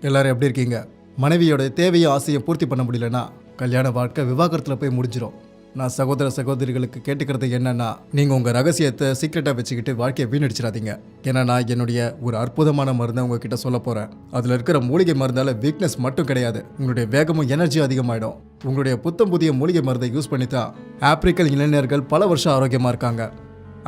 எல்லாரும் எப்படி இருக்கீங்க? மனைவியோட தேவையும் ஆசையை பூர்த்தி பண்ண முடியலன்னா கல்யாண வாழ்க்கை விவாகரத்தில் போய் முடிஞ்சிடும். நான் சகோதர சகோதரிகளுக்கு கேட்டுக்கிறது என்னன்னா, நீங்கள் உங்கள் ரகசியத்தை சீக்ரெட்டாக வச்சுக்கிட்டு வாழ்க்கையை வீணடிச்சிடாதீங்க. ஏன்னா நான் என்னுடைய ஒரு அற்புதமான மருந்தை உங்ககிட்ட சொல்ல போகிறேன். அதில் இருக்கிற மூலிகை மருந்தால் வீக்னஸ் மட்டும் கிடையாது, உங்களுடைய வேகமும் எனர்ஜி அதிகமாகிடும். உங்களுடைய புத்தம் புதிய மூலிகை மருந்தை யூஸ் பண்ணி தான் ஆப்பிரிக்கன் இளைஞர்கள் பல வருஷம் ஆரோக்கியமாக இருக்காங்க.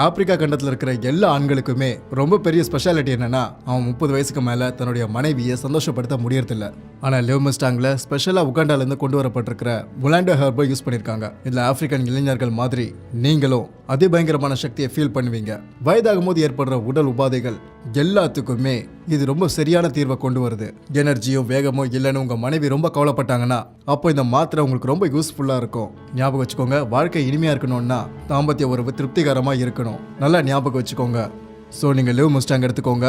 ஆப்பிரிக்கா கண்டத்தில் இருக்கிற எல்லா ஆண்களுக்குமே ரொம்ப பெரிய ஸ்பெஷாலிட்டி என்னன்னா, அவன் 30 வயசுக்கு மேலே தன்னுடைய மனைவியை சந்தோஷப்படுத்த முடியறதில்ல. ஆனால் லிவ் மஸ்டாங்கில் ஸ்பெஷலாக உகாண்டாலேருந்து கொண்டு வரப்பட்டிருக்கிற முலாண்டோ ஹெர்பை யூஸ் பண்ணியிருக்காங்க. இதில் ஆப்பிரிக்கன் இளைஞர்கள் மாதிரி நீங்களும் அதிபயங்கரமான சக்தியை ஃபீல் பண்ணுவீங்க. வயதாகும் போது ஏற்படுற உடல் உபாதைகள் எல்லாத்துக்குமே இது ரொம்ப சரியான தீர்வை கொண்டு வருது. எனர்ஜியோ வேகமோ இல்லைன்னு உங்கள் மனைவி ரொம்ப கவலைப்பட்டாங்கன்னா அப்போ இந்த மாத்திரை உங்களுக்கு ரொம்ப யூஸ்ஃபுல்லாக இருக்கும். ஞாபகம் வச்சுக்கோங்க, வாழ்க்கை இனிமையாக இருக்கணும்னா தாம்பத்திய உறவு திருப்திகரமாக இருக்கணும். நல்லா ஞாபகம் வச்சுக்கோங்க. ஸோ நீங்கள் லிவ் மஸ்டாங் எடுத்துக்கோங்க.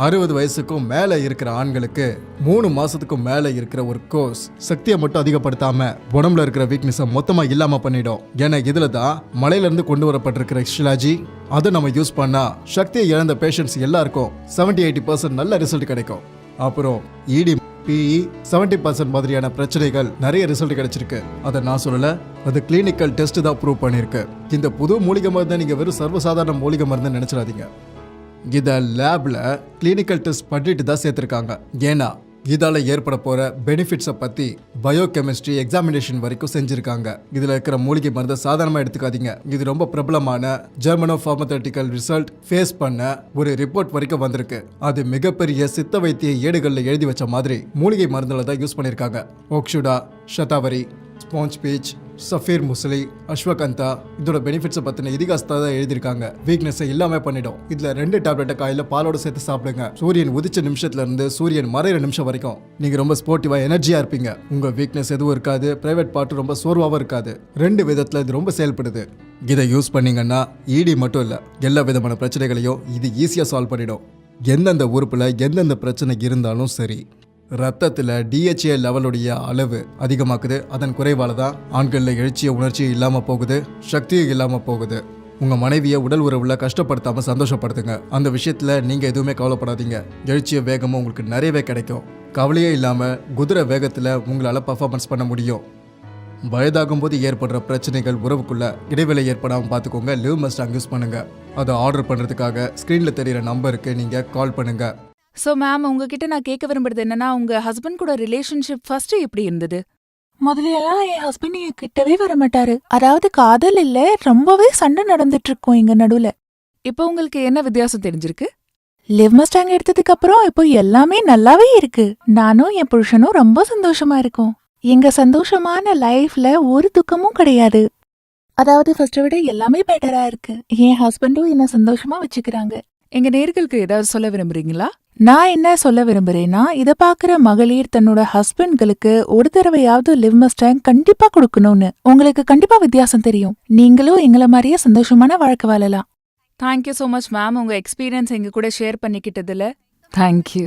60 வயசுக்கும் மேலே இருக்கிற ஆண்களுக்கு 3 மாதத்துக்கும் மேலே இருக்கிற ஒரு கோர்ஸ் சக்தியை மட்டும் அதிகப்படுத்தாமல் உடம்புல இருக்கிற வீக்னஸை மொத்தமாக இல்லாமல் பண்ணிடும். ஏன்னா இதில் தான் மலையிலேருந்து கொண்டு வரப்பட்டிருக்கிற ஷிலாஜி. அதை நம்ம யூஸ் பண்ணால் சக்தியை இழந்த பேஷண்ட்ஸ் எல்லாருக்கும் 70-80% நல்ல ரிசல்ட் கிடைக்கும். அப்புறம் இடி பிஇ 70% மாதிரியான பிரச்சனைகள் நிறைய ரிசல்ட் கிடைச்சிருக்கு. அதை நான் சொல்லலை, அது கிளினிக்கல் டெஸ்ட் தான் ப்ரூவ் பண்ணியிருக்கு. இந்த புது மூலிகை மருந்தை நீங்கள் வெறும் சர்வசாதாரண மூலிகை மருந்து நினச்சிடாதீங்க. இதை லேபில் கிளினிக்கல் டெஸ்ட் பண்ணிட்டு தான் சேர்த்துருக்காங்க. ஏன்னா இதால் ஏற்பட போகிற பெனிஃபிட்ஸை பற்றி பயோகெமிஸ்ட்ரி எக்ஸாமினேஷன் வரைக்கும் செஞ்சுருக்காங்க. இதில் இருக்கிற மூலிகை மருந்தை சாதாரணமாக எடுத்துக்காதீங்க. இது ரொம்ப பிரபலமான ஜெர்மனோ ஃபார்மசூட்டிக்கல் ரிசல்ட் ஃபேஸ் பண்ண ஒரு ரிப்போர்ட் வரைக்கும் வந்திருக்கு. அது மிகப்பெரிய சித்த வைத்திய ஏடுகளில் எழுதி வச்ச மாதிரி மூலிகை மருந்தில் தான் யூஸ் பண்ணியிருக்காங்க. ஓக்ஷுடா, ஷதாவரி, ஸ்பாஞ்ச் பீச், சஃபீர் முஸ்லி, அஸ்வகந்தா இதோட பெனிஃபிட்ஸை பற்றின இதிகாசத்தை தான் எழுதியிருக்காங்க. வீக்னஸை இல்லாமல் பண்ணிடும். இதில் 2 டேப்லெட்டை காலையில் பாலோடு சேர்த்து சாப்பிடுங்க. சூரியன் உதிச்ச நிமிஷத்துலேருந்து சூரியன் மறையிற நிமிஷம் வரைக்கும் நீங்கள் ரொம்ப ஸ்போர்ட்டிவாக எனர்ஜியாக இருப்பீங்க. உங்கள் வீக்னஸ் எதுவும் இருக்காது, ப்ரைவேட் பார்ட்டு ரொம்ப சோர்வாகவும் இருக்காது. 2 விதத்தில் இது ரொம்ப செயல்படுது. இதை யூஸ் பண்ணிங்கன்னா இடி மட்டும் இல்லை, எல்லா விதமான பிரச்சனைகளையும் இது ஈஸியாக சால்வ் பண்ணிடும். எந்தெந்த உறுப்பில் எந்தெந்த பிரச்சனை இருந்தாலும் சரி. ரத்தத்தில் டிஹெச்ஏ லெவலுடைய அளவு அதிகமாக்குது. அதன் குறைவால தான் ஆண்களில் எழுச்சிய உணர்ச்சியும் இல்லாமல் போகுது, சக்தியும் இல்லாமல் போகுது. உங்கள் மனைவியை உடல் உறவில் கஷ்டப்படுத்தாமல் சந்தோஷப்படுத்துங்க. அந்த விஷயத்தில் நீங்கள் எதுவுமே கவலைப்படாதீங்க. எழுச்சிய வேகமும் உங்களுக்கு நிறையவே கிடைக்கும். கவலையே இல்லாமல் குதிரை வேகத்தில் உங்களால் பர்ஃபார்மன்ஸ் பண்ண முடியும். வயதாகும் போது ஏற்படுற பிரச்சனைகள் உறவுக்குள்ள இடைவெளி ஏற்படாமல் பார்த்துக்கோங்க. லிவ் மஸ்டாங் யூஸ் பண்ணுங்க. அதை ஆர்டர் பண்ணுறதுக்காக ஸ்க்ரீனில் தெரிகிற நம்பருக்கு நீங்கள் கால் பண்ணுங்க. சோ மேம், உங்ககிட்ட நான் கேட்க விரும்புறது என்னன்னா, உங்க ஹஸ்பண்ட் கூட ரிலேஷன்ஷிப் ஃபர்ஸ்ட் எப்படி இருந்தது? முதலையெல்லாம் என் ஹஸ்பண்ட் என் கிட்டவே வர மாட்டாரு. அதாவது காதல் இல்ல, ரொம்பவே சண்டை நடந்துட்டு இருக்கோம் எங்க நடுவுல. இப்போ உங்களுக்கு என்ன வித்தியாசம் தெரிஞ்சிருக்கு? லிவ் மஸ்டாங் எடுத்ததுக்கு அப்புறம் இப்போ எல்லாமே நல்லாவே இருக்கு. நானும் என் புருஷனும் ரொம்ப சந்தோஷமா இருக்கோம். எங்க சந்தோஷமான லைஃப்ல ஒரு துக்கமும் கிடையாது. அதாவது ஃபர்ஸ்ட விட எல்லாமே பெட்டரா இருக்கு. என் ஹஸ்பண்டும் என்ன சந்தோஷமா வச்சுக்கிறாங்க. எங்க நேர்களுக்கு ஏதாவது சொல்ல விரும்புறீங்களா? நான் என்ன சொல்ல விரும்புறேன்னா, இத பாக்குற மகளிர் தன்னோட ஹஸ்பண்ட்களுக்கு ஒரு தடவையாவது லிவ் மஸ்டாங் கண்டிப்பா கொடுக்கணும்னு. உங்களுக்கு கண்டிப்பா வித்தியாசம் தெரியும். நீங்களும் எங்கள மாதிரியே சந்தோஷமான வாழ்க்கை வாழலாம். தேங்க்யூ ஸோ மச் மேம், உங்க எக்ஸ்பீரியன்ஸ் எங்க கூட ஷேர் பண்ணிக்கிட்டதுல தேங்க்யூ.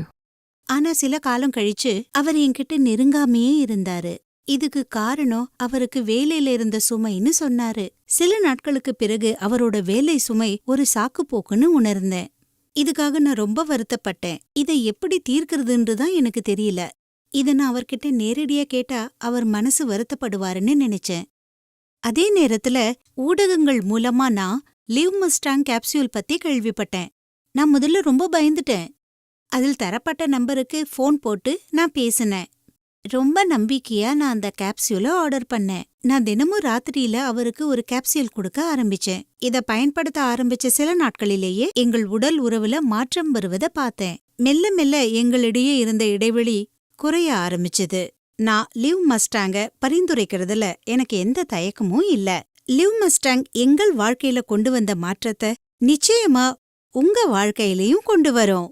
ஆனா சில காலம் கழிச்சு அவர் என்கிட்ட நெருங்காமையே இருந்தாரு. இதுக்கு காரணம் அவருக்கு வேலையில இருந்த சுமைன்னு சொன்னாரு. சில நாட்களுக்கு பிறகு அவரோட வேலை சுமை ஒரு சாக்கு போக்குன்னு உணர்ந்தேன். இதுக்காக நான் ரொம்ப வருத்தப்பட்டேன். இதை எப்படி தீர்க்கிறதுன்றதான் எனக்கு தெரியல. இதை நான் அவர்கிட்ட நேரடியா கேட்டா அவர் மனசு வருத்தப்படுவாருன்னு நினைச்சேன். அதே நேரத்துல ஊடகங்கள் மூலமா நான் லிவ் மஸ்டாங் கேப்சியூல் பத்தி கேள்விப்பட்டேன். நான் முதல்ல ரொம்ப பயந்துட்டேன். அதில் தரப்பட்ட நம்பருக்கு ஃபோன் போட்டு நான் பேசினேன். ரொம்ப நம்பிக்கையா நான் அந்த கேப்சியூலை ஆர்டர் பண்ணேன். நான் தினமும் ராத்திரியில அவருக்கு ஒரு கேப்சியூல் கொடுக்க ஆரம்பிச்சேன். இத பயன்படுத்த ஆரம்பிச்ச சில நாட்களிலேயே எங்கள் உடல் உறவுல மாற்றம் வருவதை பார்த்தேன். மெல்ல மெல்ல எங்களிடையே இருந்த இடைவெளி குறைய ஆரம்பிச்சது. நான் லிவ் மஸ்டாங்க பரிந்துரைக்கிறதுல எனக்கு எந்த தயக்கமும் இல்ல. லிவ் மஸ்டாங் எங்கள் வாழ்க்கையில கொண்டு வந்த மாற்றத்தை நிச்சயமா உங்க வாழ்க்கையிலையும் கொண்டு வரும்.